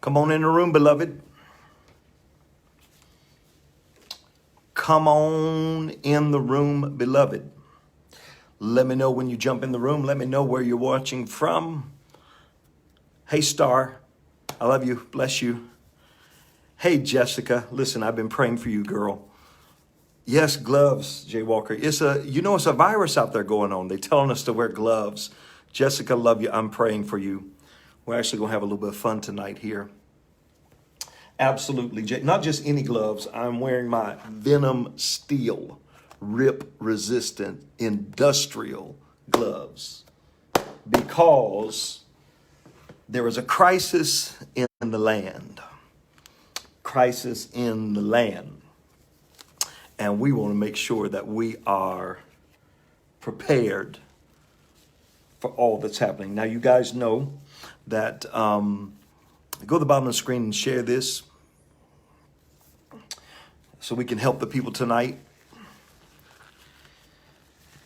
Come on in the room, beloved. Come on in the room, beloved. Let me know when you jump in the room. Let me know where you're watching from. Hey, Star. I love you. Bless you. Hey, Jessica. Listen, I've been praying for you, girl. Yes, gloves, Jay Walker. It's a virus out there going on. They're telling us to wear gloves. Jessica, love you. I'm praying for you. We're actually going to have a little bit of fun tonight here. Absolutely. Not just any gloves. I'm wearing my Venom Steel rip resistant industrial gloves because there is a crisis in the land. Crisis in the land. And we want to make sure that we are prepared for all that's happening. Now, you guys know that go to the bottom of the screen and share this so we can help the people tonight.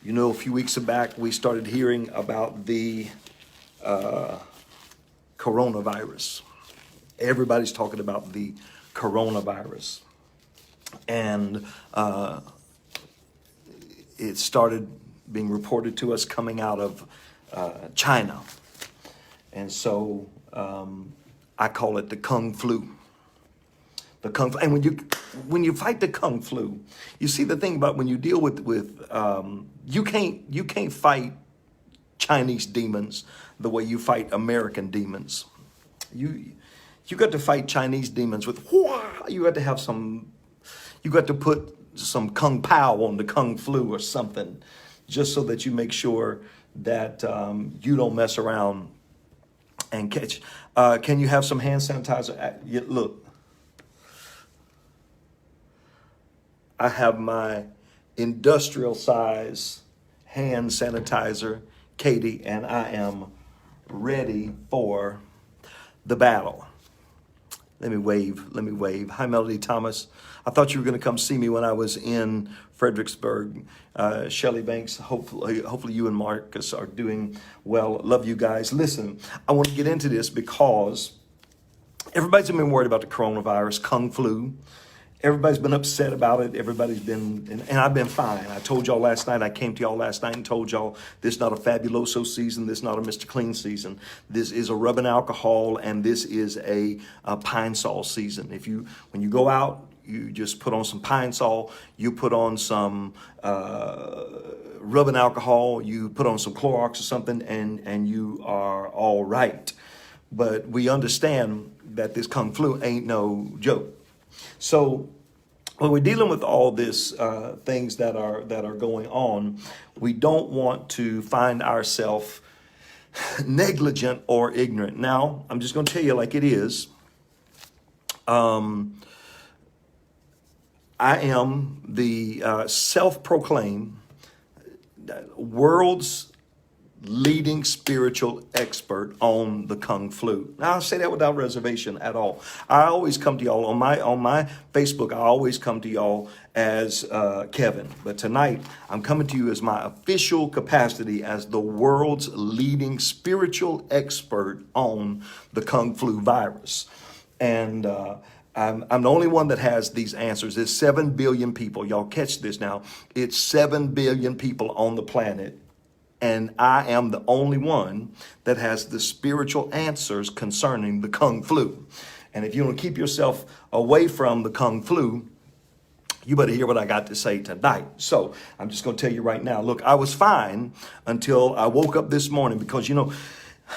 You know, a few weeks back, we started hearing about the coronavirus. Everybody's talking about the coronavirus. And it started being reported to us coming out of China. And so I call it the Kung Flu. The Kung Flu. And when you fight the Kung Flu, you see the thing about when you deal with you can't fight Chinese demons the way you fight American demons. You got to fight Chinese demons with you got to have some. You got to put some Kung Pao on the Kung Flu or something, just so that you make sure that you don't mess around and catch. Can you have some hand sanitizer? Look, I have my industrial size hand sanitizer, Katie, and I am ready for the battle. Let me wave. Hi, Melody Thomas. I thought you were going to come see me when I was in Fredericksburg. Shelley Banks, hopefully you and Marcus are doing well. Love you guys. Listen, I want to get into this because everybody's been worried about the coronavirus, Kung Flu. Everybody's been upset about it. Everybody's been, and I've been fine. I told y'all last night, I came to y'all last night and told y'all this is not a Fabuloso season. This is not a Mr. Clean season. This is a rubbing alcohol, and this is a Pine Sol season. When you go out, you just put on some Pine Sol, you put on some rubbing alcohol, you put on some Clorox or something, and you are all right. But we understand that this Kung Flu ain't no joke. So when we're dealing with all this things that are going on, we don't want to find ourselves negligent or ignorant. Now, I'm just going to tell you like it is. I am the self-proclaimed world's leading spiritual expert on the Kung Flu. Now, I say that without reservation at all. I always come to y'all on my Facebook. I always come to y'all as Kevin. But tonight, I'm coming to you as my official capacity as the world's leading spiritual expert on the Kung Flu virus. And I'm the only one that has these answers. There's 7 billion people. Y'all catch this now. It's 7 billion people on the planet. And I am the only one that has the spiritual answers concerning the Kung Flu. And if you want to keep yourself away from the Kung Flu, you better hear what I got to say tonight. So I'm just going to tell you right now. Look, I was fine until I woke up this morning because,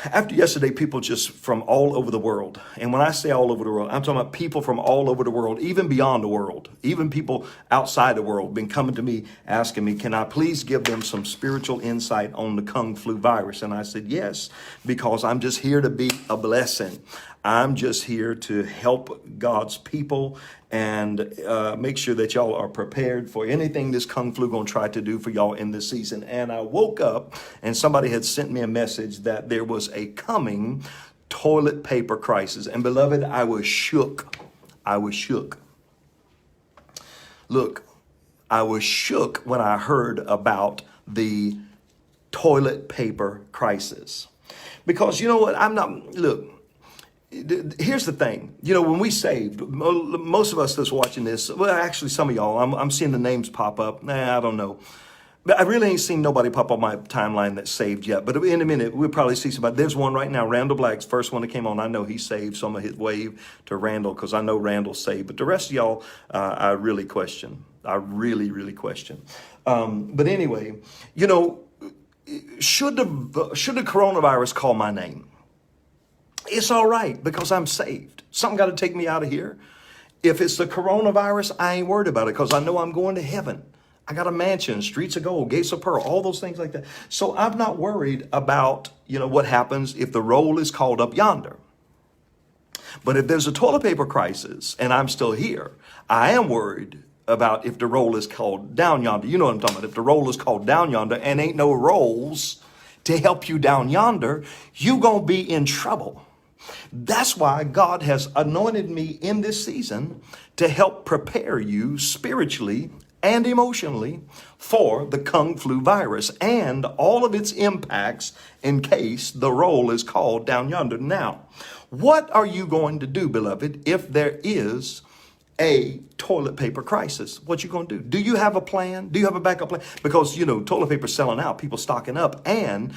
after yesterday, people just from all over the world. And when I say all over the world, I'm talking about people from all over the world, even beyond the world, even people outside the world, been coming to me, asking me, can I please give them some spiritual insight on the Kung Flu virus? And I said, yes, because I'm just here to be a blessing. I'm just here to help God's people and make sure that y'all are prepared for anything this Kung Flu gonna try to do for y'all in this season. And I woke up and somebody had sent me a message that there was a coming toilet paper crisis. And beloved, I was shook. Look, I was shook when I heard about the toilet paper crisis. Because you know what, look, Here's the thing. When we saved, most of us that's watching this, well, actually some of y'all, I'm seeing the names pop up. I don't know. But I really ain't seen nobody pop on my timeline that's saved yet. But in a minute, we'll probably see somebody. There's one right now, Randall Black's first one that came on. I know he's saved, so I'm going to hit wave to Randall because I know Randall's saved. But the rest of y'all, I really question. I really, really question. But anyway, should the coronavirus call my name? It's all right because I'm saved. Something got to take me out of here. If it's the coronavirus, I ain't worried about it because I know I'm going to heaven. I got a mansion, streets of gold, gates of pearl, all those things like that. So I'm not worried about, what happens if the roll is called up yonder. But if there's a toilet paper crisis and I'm still here, I am worried about if the roll is called down yonder. You know what I'm talking about. If the roll is called down yonder and ain't no rolls to help you down yonder, you gonna be in trouble. That's why God has anointed me in this season to help prepare you spiritually and emotionally for the Kung Flu virus and all of its impacts in case the roll is called down yonder. Now, what are you going to do, beloved, if there is a toilet paper crisis? What you going to do? Do you have a plan? Do you have a backup plan? Because, toilet paper selling out, people stocking up, and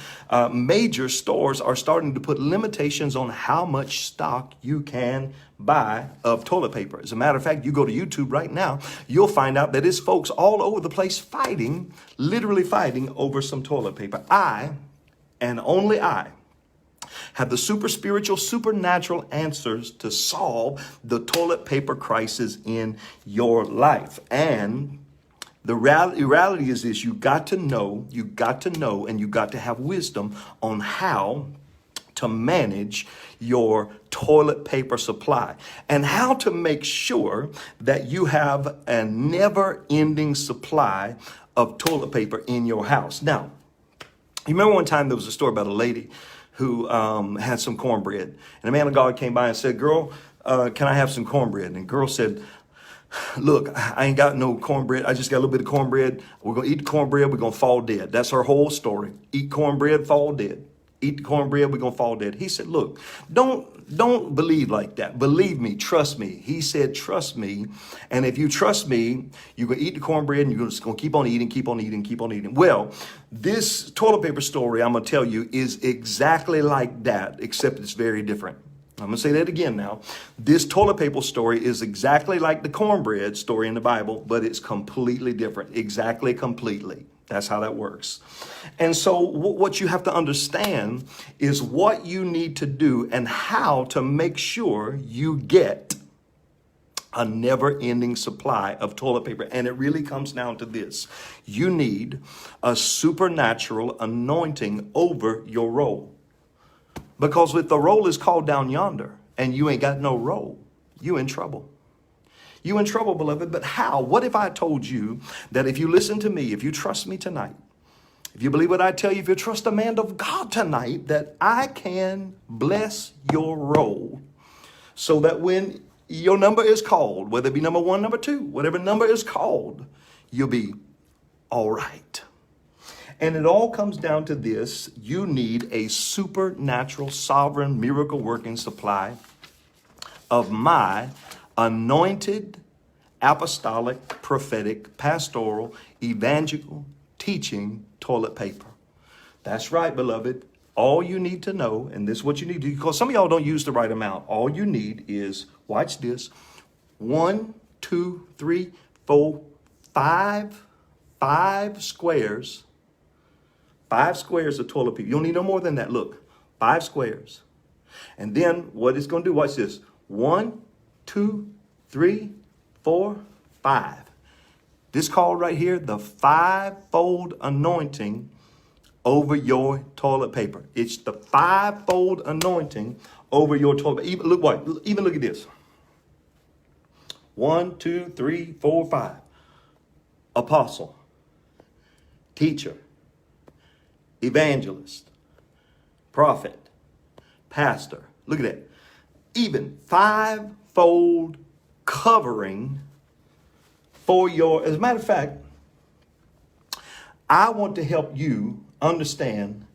major stores are starting to put limitations on how much stock you can buy of toilet paper. As a matter of fact, you go to YouTube right now, you'll find out that it's folks all over the place fighting, literally fighting over some toilet paper. I, and only I, have the super spiritual, supernatural answers to solve the toilet paper crisis in your life. And the reality is this: you got to know, and you got to have wisdom on how to manage your toilet paper supply and how to make sure that you have a never-ending supply of toilet paper in your house. Now, you remember one time there was a story about a lady who had some cornbread. And a man of God came by and said, "Girl, can I have some cornbread?" And the girl said, "Look, I ain't got no cornbread. I just got a little bit of cornbread. We're going to eat the cornbread. We're going to fall dead." That's her whole story. Eat cornbread, fall dead. Eat the cornbread, we're going to fall dead. He said, "Look, don't believe like that. Believe me, trust me." He said, "Trust me. And if you trust me, you're going to eat the cornbread and you're just going to keep on eating, keep on eating, keep on eating." Well, this toilet paper story I'm going to tell you is exactly like that, except it's very different. I'm going to say that again now. This toilet paper story is exactly like the cornbread story in the Bible, but it's completely different. Exactly, completely. That's how that works. And so what you have to understand is what you need to do and how to make sure you get a never-ending supply of toilet paper. And it really comes down to this: you need a supernatural anointing over your roll. Because if the roll is called down yonder and you ain't got no roll, you in trouble. You in trouble, beloved. But how? What if I told you that if you listen to me, if you trust me tonight, if you believe what I tell you, if you trust the man of God tonight, that I can bless your roll so that when your number is called, whether it be number 1, number 2, whatever number is called, you'll be all right. And it all comes down to this: you need a supernatural, sovereign, miracle working supply of my anointed, apostolic, prophetic, pastoral, evangelical, teaching toilet paper. That's right, beloved. All you need to know, and this is what you need to do, because some of y'all don't use the right amount. All you need is, watch this, 1, 2, 3, 4, 5 squares. 5 squares of toilet paper. You don't need no more than that. Look, 5 squares. And then what it's going to do, watch this. 1, 2, 3, 4, 5. This called right here, the 5-fold anointing over your toilet paper. It's the 5-fold anointing over your toilet paper. Even look at this. 1, 2, 3, 4, 5. Apostle, teacher, evangelist, prophet, pastor. Look at that. Even 5-fold covering for your, as a matter of fact, I want to help you understand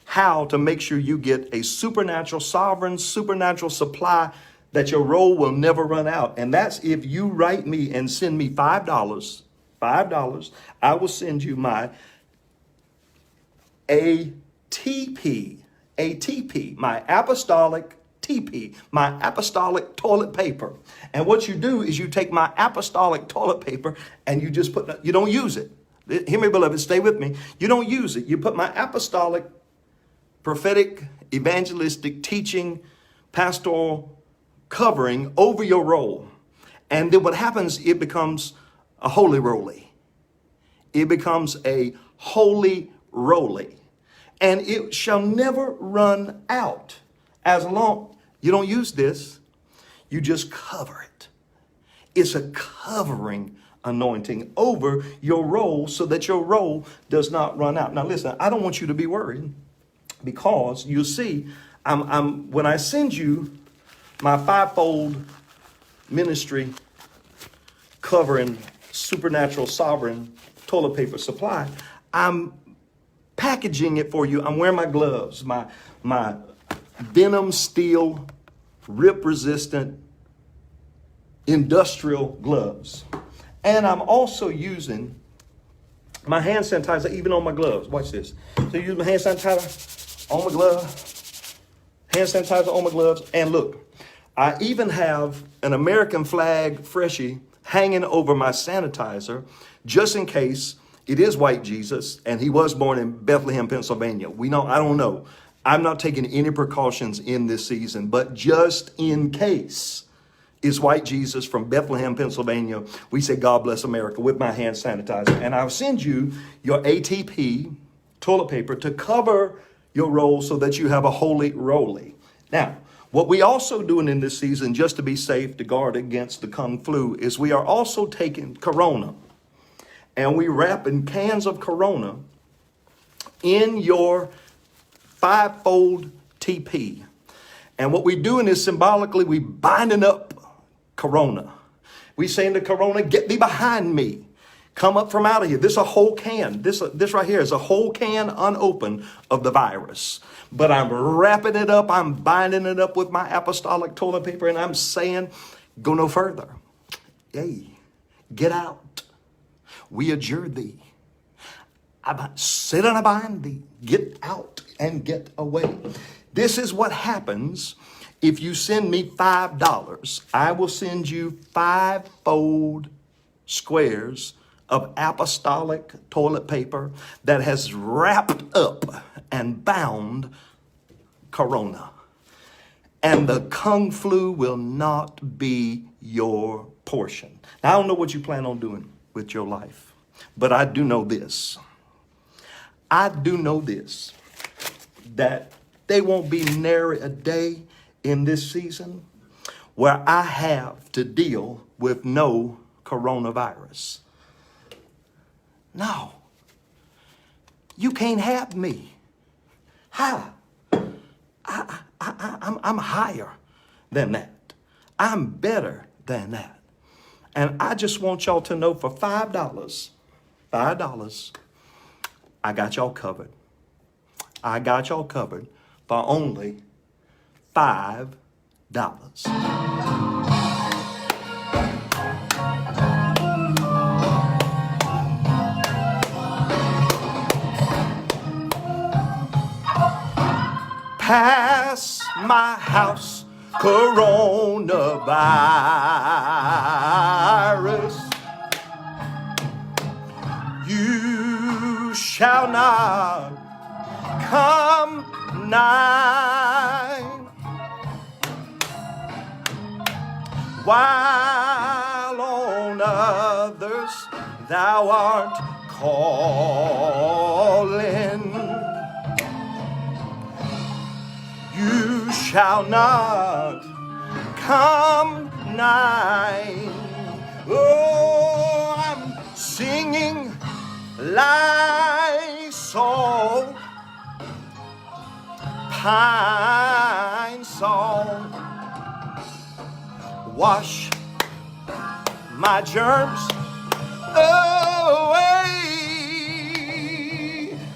how to make sure you get a supernatural, sovereign, supernatural supply that your roll will never run out. And that's if you write me and send me $5, I will send you my ATP, my apostolic TP, my apostolic toilet paper. And what you do is you take my apostolic toilet paper and you just you don't use it. Hear me, beloved, stay with me. You don't use it. You put my apostolic, prophetic, evangelistic, teaching, pastoral covering over your roll. And then what happens, it becomes a holy roly. It becomes a holy roly. And it shall never run out. As long you don't use this, you just cover it. It's a covering anointing over your roll so that your roll does not run out. Now listen, I don't want you to be worried, because you see, when I send you my fivefold ministry covering supernatural sovereign toilet paper supply, I'm packaging it for you. I'm wearing my gloves, my venom steel, rip resistant industrial gloves. And I'm also using my hand sanitizer even on my gloves. Watch this. So use my hand sanitizer on my glove, hand sanitizer on my gloves. And look, I even have an American flag freshie hanging over my sanitizer just in case it is white Jesus and he was born in Bethlehem, Pennsylvania. I don't know. I'm not taking any precautions in this season, but just in case it's white Jesus from Bethlehem, Pennsylvania, we say, God bless America, with my hand sanitizer. And I'll send you your ATP toilet paper to cover your roll so that you have a holy roly. Now, what we also doing in this season, just to be safe, to guard against the Kung flu, is we are also taking Corona and we wrapping cans of Corona in your fivefold TP. And what we're doing is symbolically, we binding up Corona. We saying to Corona, get thee behind me. Come up from out of here. This is a whole can. This right here is a whole can unopened of the virus. But I'm wrapping it up. I'm binding it up with my apostolic toilet paper. And I'm saying, go no further. Hey, get out. We adjure thee. Sit and bind thee. Get out and get away. This is what happens if you send me $5. I will send you fivefold squares of apostolic toilet paper that has wrapped up and bound Corona. And the Kung flu will not be your portion. Now, I don't know what you plan on doing with your life, but I do know this. That there won't be nary a day in this season where I have to deal with no coronavirus. No, you can't have me. How? I'm higher than that. I'm better than that. And I just want y'all to know, for $5, I got y'all covered. I got y'all covered for only $5. Pass my house, coronavirus. You shall not come nigh. While on others thou art calling, you shall not come nigh. Oh, I'm singing Lysol, pine song. Wash my germs away.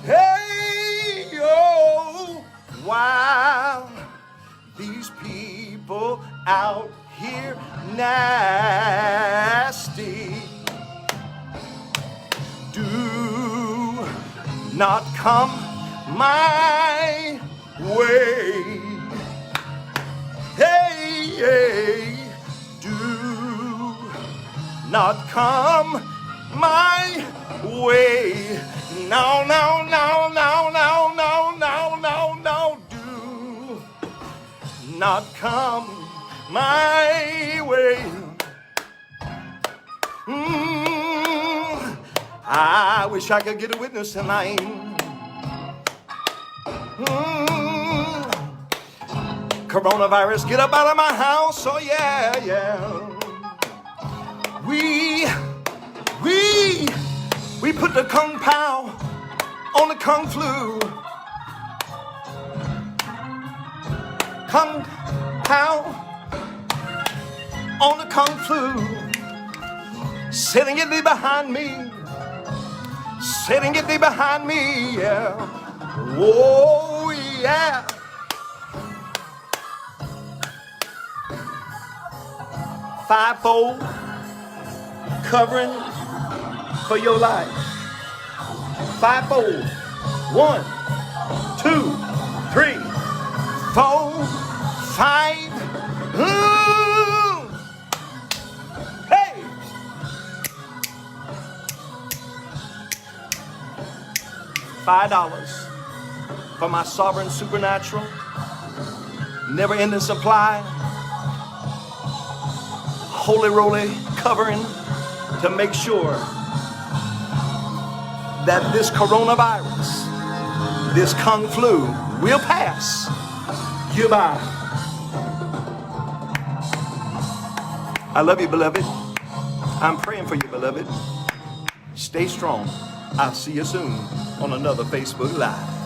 Hey, oh, out here nasty. Do not come my way. Hey, hey, do not come my way. No, no, no, no, no, no, no, no, no, do not come my way. I wish I could get a witness tonight. Coronavirus, get up out of my house. Oh yeah, yeah. We put the Kung Pao on the Kung Flu. Kung Pao on the Kung Flu. Sitting it thee behind me. Sitting it thee behind me, yeah. Oh yeah. Fivefold covering for your life. Fivefold. 1, 2, 3, 4, 5. Hey! $5 for my sovereign supernatural, never-ending supply, holy roly covering to make sure that this coronavirus, this Kung Flu will pass you by. I love you, beloved. I'm praying for you, beloved. Stay strong. I'll see you soon on another Facebook Live.